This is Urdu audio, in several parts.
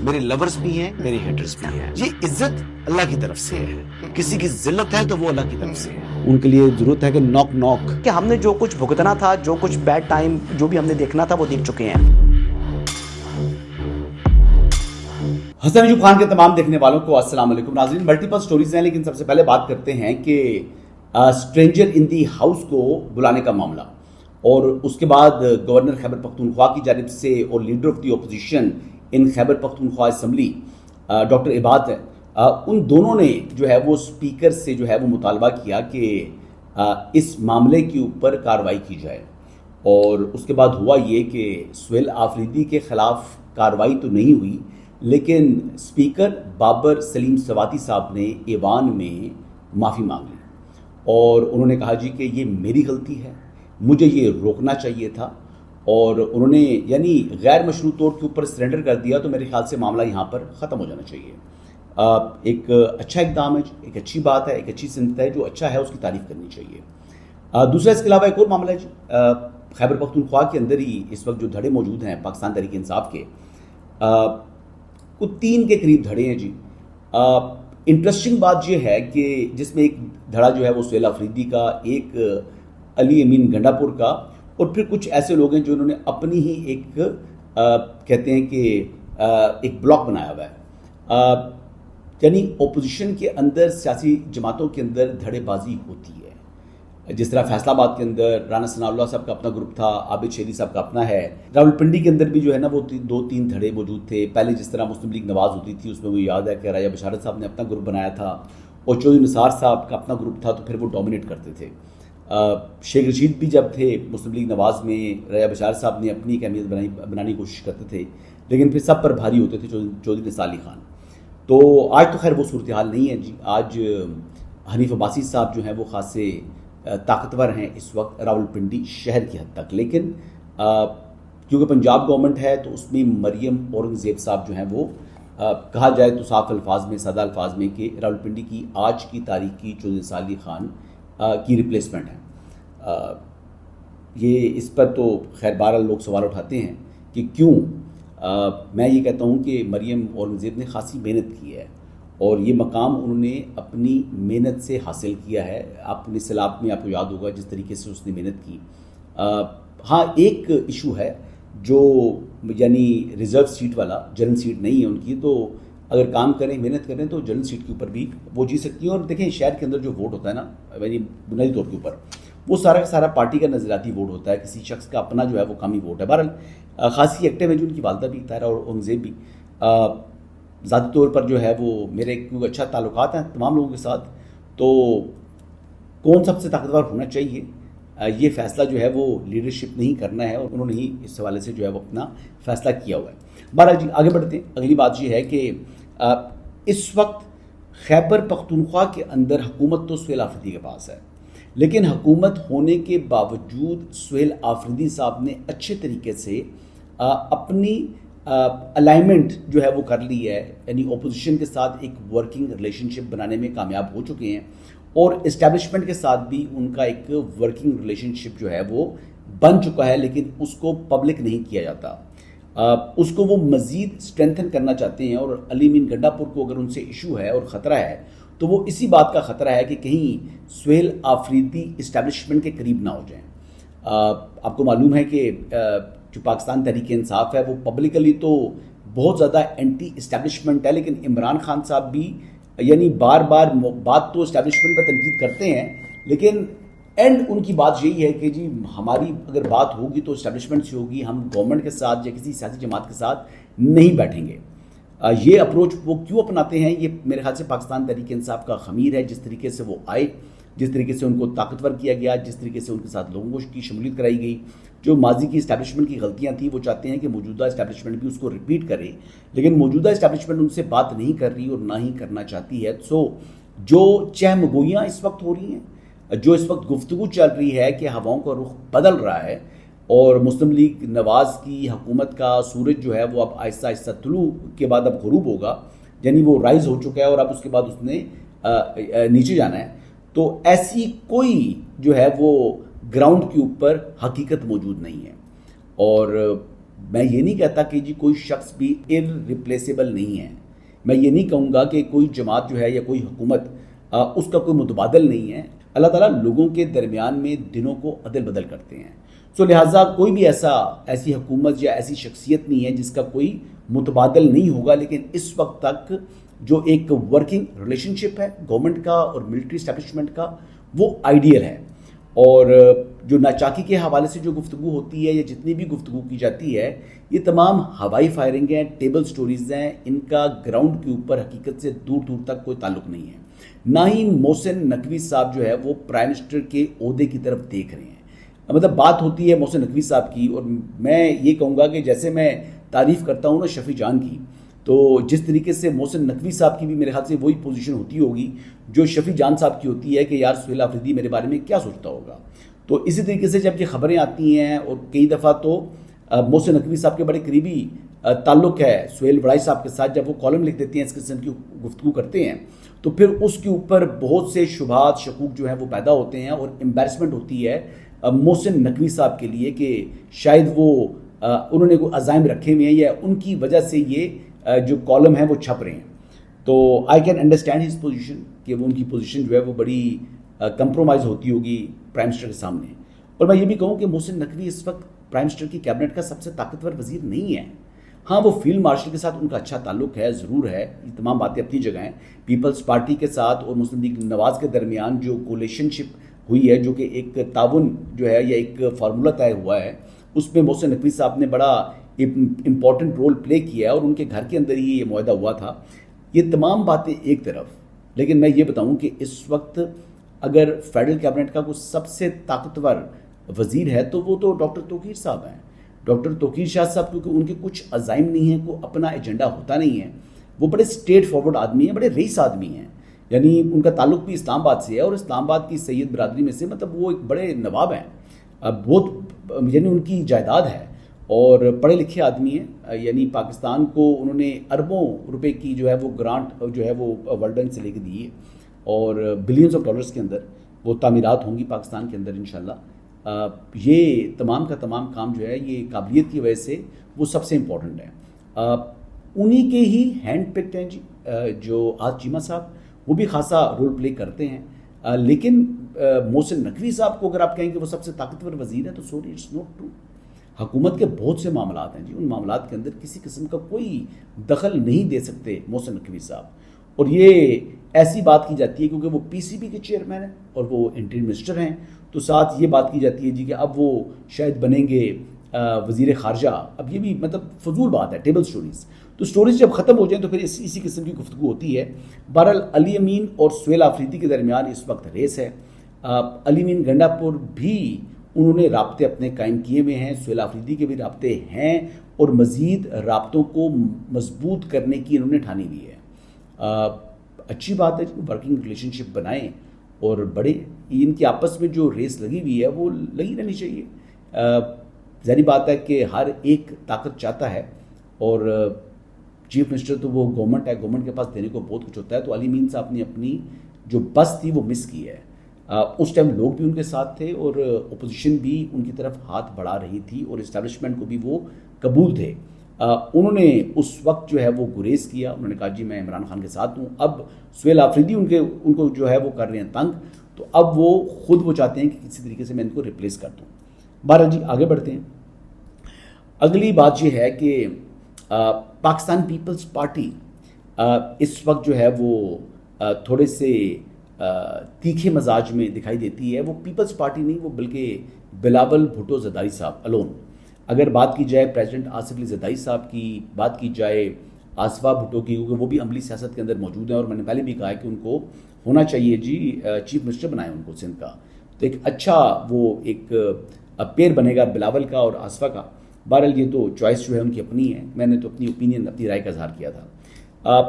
میرے لورز بھی ہیں، میرے ہیٹرز بھی ہیں. یہ عزت اللہ کی طرف سے ہے. کسی کی ذلت ہے تو وہ اللہ کی طرف سے ہے. ان کے لیے ضرورت ہے کہ نوک نوک کہ ہم نے جو کچھ بھگتنا تھا، جو کچھ بیڈ ٹائم جو بھی ہم نے دیکھنا تھا وہ دیکھ چکے ہیں. حسن ایوب خان کے تمام دیکھنے والوں کو السلام علیکم. ناظرین، ملٹیپل سٹوریز ہیں، لیکن سب سے پہلے بات کرتے ہیں کہ اسٹرینجر ان دی ہاؤس کو بلانے کا معاملہ، اور اس کے بعد گورنر خیبر پختونخوا کی جانب سے اور leader of the opposition in Khyber Pakhtunkhwa assembly doctor عباد ہے، ان دونوں نے جو ہے وہ اسپیکر سے جو ہے وہ مطالبہ کیا کہ اس معاملے کے اوپر کارروائی کی جائے. اور اس کے بعد ہوا یہ کہ سہیل آفریدی کے خلاف کارروائی تو نہیں ہوئی، لیکن اسپیکر بابر سلیم سواتی صاحب نے ایوان میں معافی مانگ لی اور انہوں نے کہا جی کہ یہ میری غلطی ہے، مجھے یہ روکنا چاہیے تھا، اور انہوں نے یعنی غیر مشروع طور کے اوپر سرنڈر کر دیا. تو میرے خیال سے معاملہ یہاں پر ختم ہو جانا چاہیے. ایک اچھا اقدام ہے، ایک اچھی بات ہے، ایک اچھی سمت ہے. جو اچھا ہے اس کی تعریف کرنی چاہیے. دوسرا اس کے علاوہ ایک اور معاملہ ہے جی، خیبر پختونخوا کے اندر ہی اس وقت جو دھڑے موجود ہیں پاکستان تحریک انصاف کے، کچھ 3 کے قریب دھڑے ہیں جی. انٹرسٹنگ بات یہ ہے کہ جس میں ایک دھڑا جو ہے وہ سہیل آفریدی کا، ایک علی امین گنڈا پور کا، اور پھر کچھ ایسے لوگ ہیں جو انہوں نے اپنی ہی ایک کہتے ہیں کہ ایک بلاک بنایا ہوا ہے. یعنی اپوزیشن کے اندر، سیاسی جماعتوں کے اندر دھڑے بازی ہوتی ہے. جس طرح فیصل آباد کے اندر رانا ثناء اللہ صاحب کا اپنا گروپ تھا، عابد شیری صاحب کا اپنا ہے. راولپنڈی کے اندر بھی جو ہے نا وہ 2-3 دھڑے موجود تھے. پہلے جس طرح مسلم لیگ نواز ہوتی تھی، اس میں مجھے یاد ہے کہ راجہ بشارت صاحب نے اپنا گروپ بنایا تھا، اور چودھری نثار صاحب کا اپنا گروپ تھا، تو پھر وہ ڈومینیٹ کرتے تھے. شیخ رشید بھی جب تھے مسلم لیگ نواز میں، راجہ بشارت صاحب نے اپنی ایک اہمیت بنانے کی کوشش کرتے تھے، لیکن پھر سب پر بھاری ہوتے تھے چودھری نثار علی خان. تو آج تو خیر وہ صورتحال نہیں ہے جی. آج حنیف عباسی صاحب جو ہیں وہ خاصے طاقتور ہیں اس وقت راولپنڈی شہر کی حد تک، لیکن کیونکہ پنجاب گورنمنٹ ہے تو اس میں مریم اورنگزیب صاحب جو ہیں وہ کہا جائے تو صاف الفاظ میں، سادہ الفاظ میں، کہ راولپنڈی کی آج کی تاریخ کی چودھری نثار علی خان کی ریپلیسمنٹ ہے. یہ اس پر تو خیر بہرحال لوگ سوال اٹھاتے ہیں کہ کیوں. میں یہ کہتا ہوں کہ مریم اورنگزیب نے خاصی محنت کی ہے، اور یہ مقام انہوں نے اپنی محنت سے حاصل کیا ہے. اپنے سیلاب میں آپ کو یاد ہوگا جس طریقے سے اس نے محنت کی. ہاں ایک ایشو ہے جو یعنی ریزرو سیٹ والا، جنرل سیٹ نہیں ہے ان کی، تو اگر کام کریں، محنت کریں تو جنرل سیٹ کے اوپر بھی وہ جی سکتی ہیں. اور دیکھیں شہر کے اندر جو ووٹ ہوتا ہے نا، یعنی بنیادی طور کے اوپر وہ سارا کا سارا پارٹی کا نظریاتی ووٹ ہوتا ہے، کسی شخص کا اپنا جو ہے وہ کمی ووٹ ہے. بہرحال خاصی ایکٹیو ہے جو ان کی والدہ بھی، طاہرہ اور اورنگزیب بھی. ذاتی طور پر جو ہے وہ میرے کیونکہ اچھا تعلقات ہیں تمام لوگوں کے ساتھ. تو کون سب سے طاقتور ہونا چاہیے یہ فیصلہ جو ہے وہ لیڈرشپ نہیں کرنا ہے، اور انہوں نے ہی اس حوالے سے جو ہے وہ اپنا فیصلہ کیا ہوا ہے. بہرحال جی آگے بڑھتے ہیں. اگلی بات یہ ہے کہ اس وقت خیبر پختونخوا کے اندر حکومت تو سہیل آفریدی کے پاس ہے، لیکن حکومت ہونے کے باوجود سہیل آفریدی صاحب نے اچھے طریقے سے اپنی الائنمنٹ جو ہے وہ کر لی ہے. یعنی اپوزیشن کے ساتھ ایک ورکنگ ریلیشن شپ بنانے میں کامیاب ہو چکے ہیں، اور اسٹیبلشمنٹ کے ساتھ بھی ان کا ایک ورکنگ ریلیشن شپ جو ہے وہ بن چکا ہے، لیکن اس کو پبلک نہیں کیا جاتا. اس کو وہ مزید اسٹرینتھن کرنا چاہتے ہیں. اور علی امین گنڈا پور کو اگر ان سے ایشو ہے اور خطرہ ہے تو وہ اسی بات کا خطرہ ہے کہ کہیں سہیل آفریدی اسٹیبلشمنٹ کے قریب نہ ہو جائیں. آپ کو معلوم ہے کہ جو پاکستان تحریک انصاف ہے وہ پبلکلی تو بہت زیادہ اینٹی اسٹیبلشمنٹ ہے، لیکن عمران خان صاحب بھی یعنی بار بار بات تو اسٹیبلشمنٹ پر تنقید کرتے ہیں، لیکن اینڈ ان کی بات یہی ہے کہ جی ہماری اگر بات ہوگی تو اسٹیبلشمنٹ سے ہوگی، ہم گورنمنٹ کے ساتھ یا کسی سیاسی جماعت کے ساتھ نہیں بیٹھیں گے. یہ اپروچ وہ کیوں اپناتے ہیں؟ یہ میرے خیال سے پاکستان تحریک انصاف کا خمیر ہے. جس طریقے سے وہ آئے، جس طریقے سے ان کو طاقتور کیا گیا، جس طریقے سے ان کے ساتھ لوگوں کی شمولیت کرائی گئی، جو ماضی کی اسٹیبلشمنٹ کی غلطیاں تھیں وہ چاہتے ہیں کہ موجودہ اسٹیبلشمنٹ بھی اس کو ریپیٹ کرے، لیکن موجودہ اسٹیبلشمنٹ ان سے بات نہیں کر رہی اور نہ ہی کرنا چاہتی ہے. سو جو چہمگوئیاں اس وقت ہو رہی ہیں، جو اس وقت گفتگو چل رہی ہے کہ ہواؤں کا رخ بدل رہا ہے، اور مسلم لیگ نواز کی حکومت کا سورج جو ہے وہ اب آہستہ آہستہ طلوع کے بعد اب غروب ہوگا، یعنی وہ رائز ہو چکا ہے اور اب اس کے بعد اس نے نیچے جانا ہے. تو ایسی کوئی جو ہے وہ گراؤنڈ کے اوپر حقیقت موجود نہیں ہے. اور میں یہ نہیں کہتا کہ جی کوئی شخص بھی irreplaceable نہیں ہے. میں یہ نہیں کہوں گا کہ کوئی جماعت جو ہے یا کوئی حکومت اس کا کوئی متبادل نہیں ہے. اللہ تعالیٰ لوگوں کے درمیان میں دنوں کو عدل بدل کرتے ہیں. سو لہٰذا کوئی بھی ایسی حکومت یا ایسی شخصیت نہیں ہے جس کا کوئی متبادل نہیں ہوگا. لیکن اس وقت تک جو ایک ورکنگ ریلیشن شپ ہے گورنمنٹ کا اور ملٹری اسٹیبلشمنٹ کا وہ آئیڈیل ہے. اور جو ناچاکی کے حوالے سے جو گفتگو ہوتی ہے یا جتنی بھی گفتگو کی جاتی ہے یہ تمام ہوائی فائرنگ ہیں, ٹیبل سٹوریز ہیں, ان کا گراؤنڈ کے اوپر حقیقت سے دور دور تک کوئی تعلق نہیں ہے. نہ ہی محسن نقوی صاحب جو ہے وہ پرائم منسٹر کے عہدے کی طرف دیکھ رہے ہیں. مطلب بات ہوتی ہے محسن نقوی صاحب کی, اور میں یہ کہوں گا کہ جیسے میں تعریف کرتا ہوں نا شفیع جان کی, تو جس طریقے سے محسن نقوی صاحب کی بھی میرے خیال سے وہی پوزیشن ہوتی ہوگی جو شفیع جان صاحب کی ہوتی ہے کہ یار سہیل آفریدی میرے بارے میں کیا سوچتا ہوگا. تو اسی طریقے سے جب یہ خبریں آتی ہیں, اور کئی دفعہ تو محسن نقوی صاحب کے بڑے قریبی تعلق ہے سہیل وڑائی صاحب کے ساتھ, جب وہ کالم لکھ دیتے ہیں اس قسم کی گفتگو کرتے ہیں تو پھر اس کے اوپر بہت سے شبہات شکوک جو ہیں وہ پیدا ہوتے ہیں, اور امبیرسمنٹ ہوتی ہے محسن نقوی صاحب کے لیے کہ شاید وہ انہوں نے کوئی عزائم رکھے ہوئے ہیں یا ان کی وجہ سے یہ جو کالم ہیں وہ چھپ رہے ہیں. تو I can understand his position کہ وہ ان کی پوزیشن جو ہے وہ بڑی کمپرومائز ہوتی ہوگی پرائم منسٹر کے سامنے. اور میں یہ بھی کہوں کہ محسن نقوی اس وقت پرائم منسٹر کی کیبنٹ کا سب سے طاقتور وزیر نہیں ہے. ہاں وہ فیلڈ مارشل کے ساتھ ان کا اچھا تعلق ہے, ضرور ہے, یہ تمام باتیں اپنی جگہ ہیں. پیپلز پارٹی کے ساتھ اور مسلم لیگ نواز کے درمیان جو کولیشن شپ ہوئی ہے, جو کہ ایک تعاون جو ہے یا ایک فارمولہ طے ہوا ہے, اس میں محسن نقوی صاحب نے بڑا امپورٹنٹ رول پلے کیا ہے, اور ان کے گھر کے اندر ہی یہ معاہدہ ہوا تھا. یہ تمام باتیں ایک طرف, لیکن میں یہ بتاؤں کہ اس وقت اگر فیڈرل کیبنٹ کا کوئی سب سے طاقتور وزیر ہے تو وہ تو ڈاکٹر توقیر صاحب ہیں. ڈاکٹر توقیر شاہ صاحب, کیونکہ ان کے کچھ عزائم نہیں ہیں, کوئی اپنا ایجنڈا ہوتا نہیں ہے, وہ بڑے اسٹریٹ فارورڈ آدمی ہیں, بڑے رئیس آدمی ہیں. یعنی ان کا تعلق بھی اسلام آباد سے ہے, اور اسلام آباد کی سید برادری میں سے, مطلب وہ ایک بڑے نواب ہیں, بہت یعنی ان کی جائیداد ہے, اور پڑھے لکھے آدمی ہیں. یعنی پاکستان کو انہوں نے اربوں روپے کی جو ہے وہ گرانٹ جو ہے وہ ورلڈ بینک سے لے کے دی ہے, اور بلینز آف ڈالرز کے اندر وہ تعمیرات ہوں گی پاکستان کے اندر انشاءاللہ. یہ تمام کا تمام کام جو ہے یہ قابلیت کی وجہ سے وہ سب سے امپورٹنٹ ہے. انہی کے ہی ہینڈ پکڈ ہیں جی جو آج چیمہ صاحب, وہ بھی خاصا رول پلے کرتے ہیں. لیکن محسن نقوی صاحب کو اگر آپ کہیں کہ وہ سب سے طاقتور وزیر ہے تو سوری اٹس ناٹ ٹرو. حکومت کے بہت سے معاملات ہیں جی, ان معاملات کے اندر کسی قسم کا کوئی دخل نہیں دے سکتے محسن نقوی صاحب. اور یہ ایسی بات کی جاتی ہے کیونکہ وہ پی سی بی کے چیئرمین ہیں اور وہ انٹریم منسٹر ہیں, تو ساتھ یہ بات کی جاتی ہے جی کہ اب وہ شاید بنیں گے وزیر خارجہ. اب یہ بھی مطلب فضول بات ہے, ٹیبل سٹوریز. تو سٹوریز جب ختم ہو جائیں تو پھر اسی قسم کی گفتگو ہوتی ہے. بہرحال علی امین اور سہیل آفریدی کے درمیان اس وقت ریس ہے. علی امین گنڈا پور بھی انہوں نے رابطے اپنے قائم کیے ہوئے ہیں, سہیل آفریدی کے بھی رابطے ہیں, اور مزید رابطوں کو مضبوط کرنے کی انہوں نے ٹھانی ہوئی ہے. اچھی بات ہے, ورکنگ ریلیشن شپ بنائیں اور بڑے, ان کی آپس میں جو ریس لگی ہوئی ہے وہ لگی رہنی چاہیے. ظاہری بات ہے کہ ہر ایک طاقت چاہتا ہے, اور چیف منسٹر تو وہ گورنمنٹ ہے, گورنمنٹ کے پاس دینے کو بہت کچھ ہوتا ہے. تو علی امین صاحب نے اپنی جو بس تھی وہ مس کی ہے. اس ٹائم لوگ بھی ان کے ساتھ تھے, اور اپوزیشن بھی ان کی طرف ہاتھ بڑھا رہی تھی, اور اسٹیبلشمنٹ کو بھی وہ قبول تھے. انہوں نے اس وقت جو ہے وہ گریز کیا, انہوں نے کہا جی میں عمران خان کے ساتھ ہوں. اب سہیل آفریدی ان کو جو ہے وہ کر رہے ہیں تنگ, تو اب وہ خود وہ چاہتے ہیں کہ کسی طریقے سے میں ان کو ریپلیس کر دوں. بہرحال جی آگے بڑھتے ہیں. اگلی بات یہ ہے کہ پاکستان پیپلز پارٹی اس وقت جو ہے وہ تھوڑے سے تیکھے مزاج میں دکھائی دیتی ہے. وہ پیپلز پارٹی نہیں, وہ بلکہ بلاول بھٹو زرداری صاحب الون. اگر بات کی جائے پریزیڈنٹ آصف علی زرداری صاحب کی, بات کی جائے آصفہ بھٹو کی, کیونکہ وہ بھی عملی سیاست کے اندر موجود ہیں, اور میں نے پہلے بھی کہا ہے کہ ان کو ہونا چاہیے جی چیف منسٹر بنائیں ان کو سندھ کا, تو ایک اچھا وہ ایک پیر بنے گا بلاول کا اور آصفہ کا. بہرحال یہ تو چوائس جو ہے ان کی اپنی ہے, میں نے تو اپنی اوپینین اپنی رائے کا اظہار کیا تھا.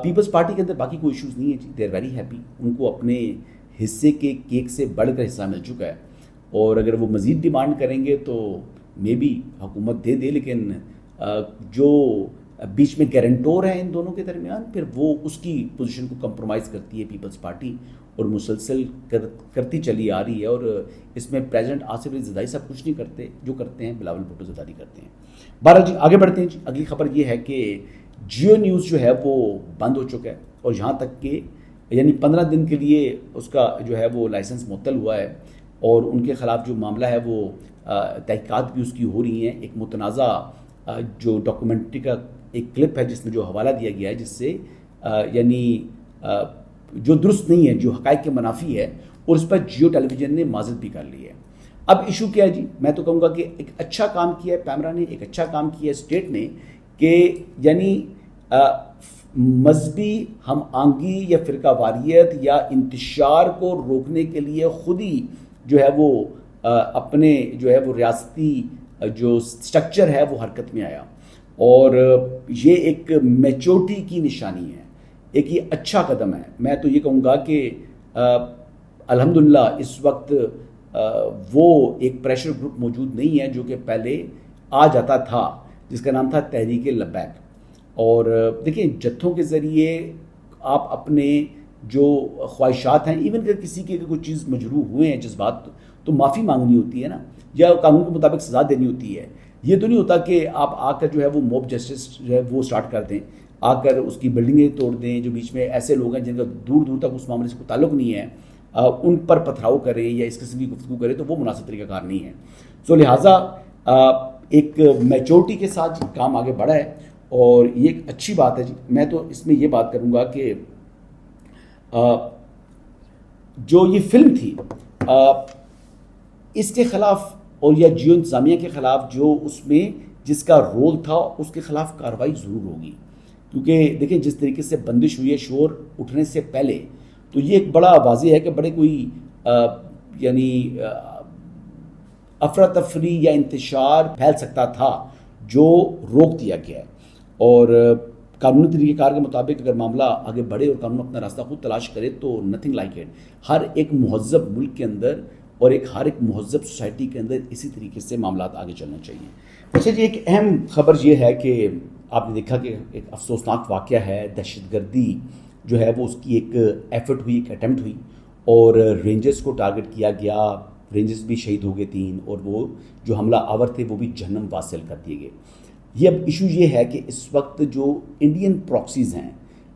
پیپلز پارٹی کے اندر باقی کوئی ایشوز نہیں ہے جی, دے آر ویری ہیپی. ان کو اپنے حصے کے کیک سے بڑھ کر حصہ مل چکا ہے, اور اگر وہ مزید ڈیمانڈ کریں گے تو مے بی حکومت دے دے, لیکن جو بیچ میں گارنٹور ہیں ان دونوں کے درمیان، پھر وہ اس کی پوزیشن کو کمپرومائز کرتی ہے پیپلز پارٹی اور مسلسل کرتی چلی آ رہی ہے. اور اس میں پریزیڈنٹ آصف علی زرداری صاحب کچھ نہیں کرتے، جو کرتے ہیں بلاول بھٹو زرداری کرتے ہیں. بہرحال جی آگے بڑھتے ہیں. جی اگلی خبر یہ ہے کہ جیو نیوز جو ہے وہ بند ہو چکا ہے، اور یہاں تک کہ یعنی 15 دن کے لیے اس کا جو ہے وہ لائسنس معطل ہوا ہے، اور ان کے خلاف جو معاملہ ہے وہ تحقیقات بھی اس کی ہو رہی ہیں. ایک متنازع جو ڈاکومنٹری کا ایک کلپ ہے جس میں جو حوالہ دیا گیا ہے، جس سے یعنی جو درست نہیں ہے، جو حقائق کے منافی ہے، اور اس پر جیو ٹیلی ویژن نے معذرت بھی کر لی ہے. اب ایشو کیا ہے جی؟ میں تو کہوں گا کہ ایک اچھا کام کیا ہے پیمرا نے، ایک اچھا کام کیا ہے اسٹیٹ نے، کہ یعنی مذہبی ہم آہنگی یا فرقہ واریت یا انتشار کو روکنے کے لیے خود ہی جو ہے وہ اپنے جو ہے وہ ریاستی جو سٹرکچر ہے وہ حرکت میں آیا، اور یہ ایک میچورٹی کی نشانی ہے، ایک یہ اچھا قدم ہے. میں تو یہ کہوں گا کہ الحمدللہ اس وقت وہ ایک پریشر گروپ موجود نہیں ہے جو کہ پہلے آ جاتا تھا، جس کا نام تھا تحریک لبیک. اور دیکھیں جتھوں کے ذریعے آپ اپنے جو خواہشات ہیں، ایون اگر کسی کے کوئی چیز مجروح ہوئے ہیں جذبات، تو معافی مانگنی ہوتی ہے نا، یا قانون کے مطابق سزا دینی ہوتی ہے. یہ تو نہیں ہوتا کہ آپ آ کر جو ہے وہ موب جسٹس جو ہے وہ سٹارٹ کر دیں، آ کر اس کی بلڈنگیں توڑ دیں. جو بیچ میں ایسے لوگ ہیں جن کا دور دور تک اس معاملے سے کوئی تعلق نہیں ہے، ان پر پتھراؤ کریں یا اس قسم کی گفتگو کریں، تو وہ مناسب طریقہ کار نہیں ہے. سو لہٰذا ایک میچورٹی کے ساتھ کام آگے بڑھا ہے، اور یہ ایک اچھی بات ہے جی. میں تو اس میں یہ بات کروں گا کہ جو یہ فلم تھی اس کے خلاف، اور یا جیو انتظامیہ کے خلاف جو اس میں جس کا رول تھا، اس کے خلاف کارروائی ضرور ہوگی. کیونکہ دیکھیں جس طریقے سے بندش ہوئی ہے شور اٹھنے سے پہلے، تو یہ ایک بڑا واضح ہے کہ بڑے کوئی یعنی افراتفری یا انتشار پھیل سکتا تھا جو روک دیا گیا ہے. اور قانونی طریقہ کار کے مطابق اگر معاملہ آگے بڑھے اور قانون اپنا راستہ خود تلاش کرے تو نتھنگ لائک اٹ. ہر ایک مہذب ملک کے اندر اور ہر ایک مہذب سوسائٹی کے اندر اسی طریقے سے معاملات آگے چلنا چاہیے. اچھا جی، ایک اہم خبر یہ ہے کہ آپ نے دیکھا کہ ایک افسوسناک واقعہ ہے، دہشت گردی جو ہے وہ اس کی ایک ایفرٹ ہوئی، ایک اٹیمپٹ ہوئی، اور رینجرز کو ٹارگٹ کیا گیا. رینجرز بھی شہید ہو گئے 3، اور وہ جو حملہ آور تھے وہ بھی جہنم واصل کر دیے گئے. یہ اب ایشو یہ ہے کہ اس وقت جو انڈین پراکسیز ہیں،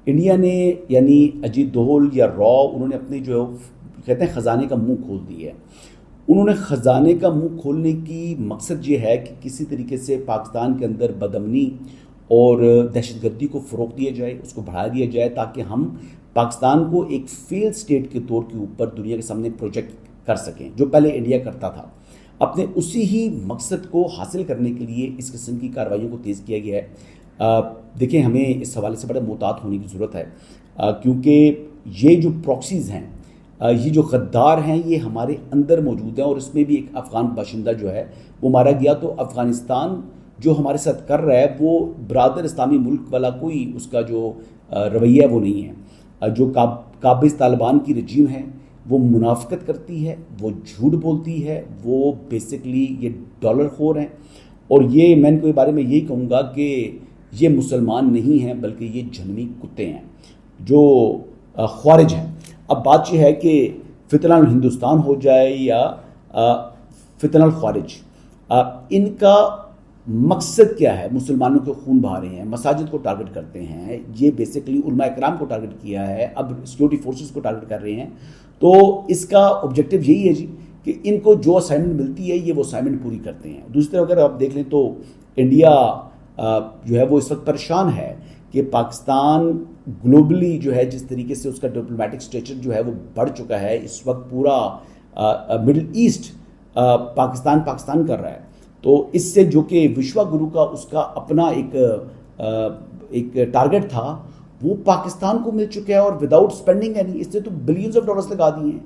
انڈیا نے یعنی اجیت دوہل یا را، انہوں نے اپنے جو کہتے ہیں خزانے کا منہ کھول دیا ہے. انہوں نے خزانے کا منہ کھولنے کی مقصد یہ ہے کہ کسی طریقے سے پاکستان کے اندر بدامنی اور دہشت گردی کو فروغ دیا جائے، اس کو بڑھا دیا جائے، تاکہ ہم پاکستان کو ایک فیلڈ اسٹیٹ کے طور کے اوپر دنیا کے سامنے پروجیکٹ کر سکیں، جو پہلے انڈیا کرتا تھا. اپنے اسی ہی مقصد کو حاصل کرنے کے لیے اس قسم کی کارروائیوں کو تیز کیا گیا ہے. دیکھیں ہمیں اس حوالے سے بڑا محتاط ہونے کی ضرورت ہے، کیونکہ یہ جو پراکسیز ہیں، یہ جو غدار ہیں، یہ ہمارے اندر موجود ہیں. اور اس میں بھی ایک افغان باشندہ جو ہے وہ مارا گیا. تو افغانستان جو ہمارے ساتھ کر رہا ہے وہ برادر اسلامی ملک والا کوئی اس کا جو رویہ وہ نہیں ہے. جو قابض طالبان کی رجیم ہے وہ منافقت کرتی ہے، وہ جھوٹ بولتی ہے، وہ بیسکلی یہ ڈالر خور ہیں. اور یہ میں ان کے بارے میں یہی کہوں گا کہ یہ مسلمان نہیں ہیں، بلکہ یہ جہنمی کتے ہیں جو خوارج ہیں. اب بات یہ ہے کہ فتنہ ہندوستان ہو جائے یا فتنہ الخوارج، ان کا مقصد کیا ہے؟ مسلمانوں کے خون بہا رہے ہیں، مساجد کو ٹارگٹ کرتے ہیں، یہ بیسکلی علماء اکرام کو ٹارگٹ کیا ہے، اب سیکورٹی فورسز کو ٹارگٹ کر رہے ہیں. تو اس کا آبجیکٹو یہی ہے جی کہ ان کو جو اسائنمنٹ ملتی ہے یہ وہ اسائنمنٹ پوری کرتے ہیں. دوسری طرف اگر آپ دیکھ لیں تو انڈیا جو ہے وہ اس وقت پریشان ہے کہ پاکستان گلوبلی جو ہے جس طریقے سے اس کا ڈپلومیٹک اسٹیچر جو ہے وہ بڑھ چکا ہے. اس وقت پورا مڈل ایسٹ پاکستان کر رہا ہے. تو اس سے جو کہ وشوا گرو کا اس کا اپنا ایک ٹارگٹ تھا وہ پاکستان کو مل چکا ہے، اور وداؤٹ اسپینڈنگ یعنی اس سے تو بلینز آف ڈالرز لگا دیے ہیں.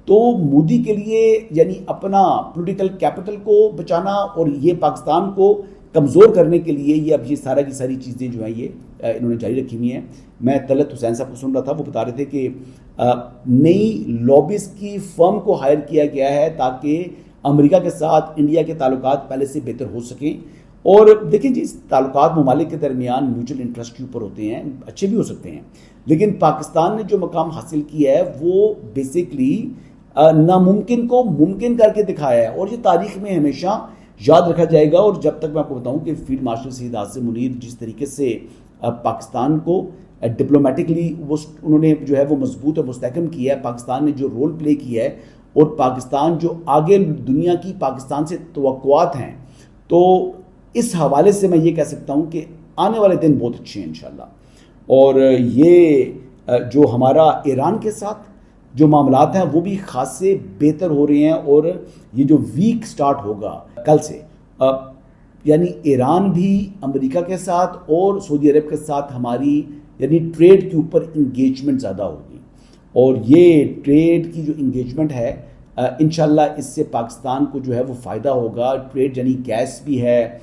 تو مودی کے لیے یعنی اپنا پولیٹیکل کیپٹل کو بچانا اور یہ پاکستان کو کمزور کرنے کے لیے یہ اب یہ سارا کی ساری چیزیں جو ہیں یہ انہوں نے جاری رکھی ہوئی ہیں. میں طلعت حسین صاحب کو سن رہا تھا، وہ بتا رہے تھے کہ نئی لابیز کی فرم کو ہائر کیا گیا ہے تاکہ امریکہ کے ساتھ انڈیا کے تعلقات پہلے سے بہتر ہو سکیں. اور دیکھیں جی تعلقات ممالک کے درمیان میوچل انٹرسٹ کے اوپر ہوتے ہیں, اچھے بھی ہو سکتے ہیں, لیکن پاکستان نے جو مقام حاصل کیا ہے وہ بیسکلی ناممکن کو ممکن کر کے دکھایا ہے, اور یہ تاریخ میں ہمیشہ یاد رکھا جائے گا. اور جب تک میں آپ کو بتاؤں کہ فیلڈ مارشل سید عاصم منیر جس طریقے سے پاکستان کو ڈپلومیٹکلی انہوں نے جو ہے وہ مضبوط اور مستحکم کیا ہے, پاکستان نے جو رول پلے کیا ہے, اور پاکستان جو آگے دنیا کی پاکستان سے توقعات ہیں, تو اس حوالے سے میں یہ کہہ سکتا ہوں کہ آنے والے دن بہت اچھے ہیں انشاءاللہ. اور یہ جو ہمارا ایران کے ساتھ جو معاملات ہیں وہ بھی خاصے بہتر ہو رہے ہیں, اور یہ جو ویک سٹارٹ ہوگا کل سے, یعنی ایران بھی امریکہ کے ساتھ اور سعودی عرب کے ساتھ ہماری یعنی ٹریڈ کے اوپر انگیجمنٹ زیادہ ہوگی, اور یہ ٹریڈ کی جو انگیجمنٹ ہے انشاءاللہ اس سے پاکستان کو جو ہے وہ فائدہ ہوگا. ٹریڈ یعنی گیس بھی ہے,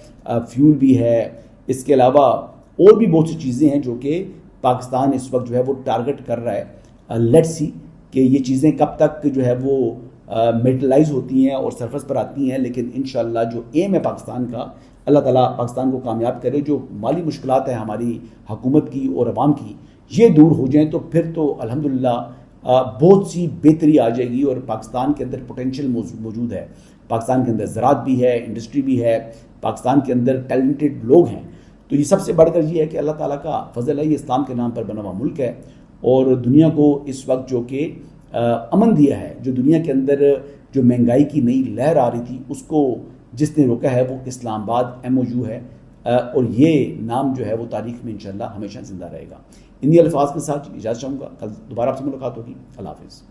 فیول بھی ہے, اس کے علاوہ اور بھی بہت سی چیزیں ہیں جو کہ پاکستان اس وقت جو ہے وہ ٹارگٹ کر رہا ہے. لیٹس سی کہ یہ چیزیں کب تک جو ہے وہ میٹلائز ہوتی ہیں اور سرفس پر آتی ہیں, لیکن انشاءاللہ جو ایم ہے پاکستان کا, اللہ تعالیٰ پاکستان کو کامیاب کرے. جو مالی مشکلات ہیں ہماری حکومت کی اور عوام کی, یہ دور ہو جائیں تو پھر تو الحمدللہ بہت سی بہتری آ جائے گی, اور پاکستان کے اندر پوٹینشیل موجود ہے. پاکستان کے اندر زراعت بھی ہے, انڈسٹری بھی ہے, پاکستان کے اندر ٹیلنٹڈ لوگ ہیں. تو یہ سب سے بڑھ کر یہ ہے کہ اللہ تعالیٰ کا فضل ہے, یہ اسلام کے نام پر بنا ہوا ملک ہے, اور دنیا کو اس وقت جو کہ امن دیا ہے, جو دنیا کے اندر جو مہنگائی کی نئی لہر آ رہی تھی اس کو جس نے روکا ہے وہ اسلام آباد MOU ہے, اور یہ نام جو ہے وہ تاریخ میں انشاءاللہ ہمیشہ زندہ رہے گا. انہی الفاظ کے ساتھ اجازت چاہوں گا, کل دوبارہ آپ سے ملاقات ہوگی. اللہ حافظ.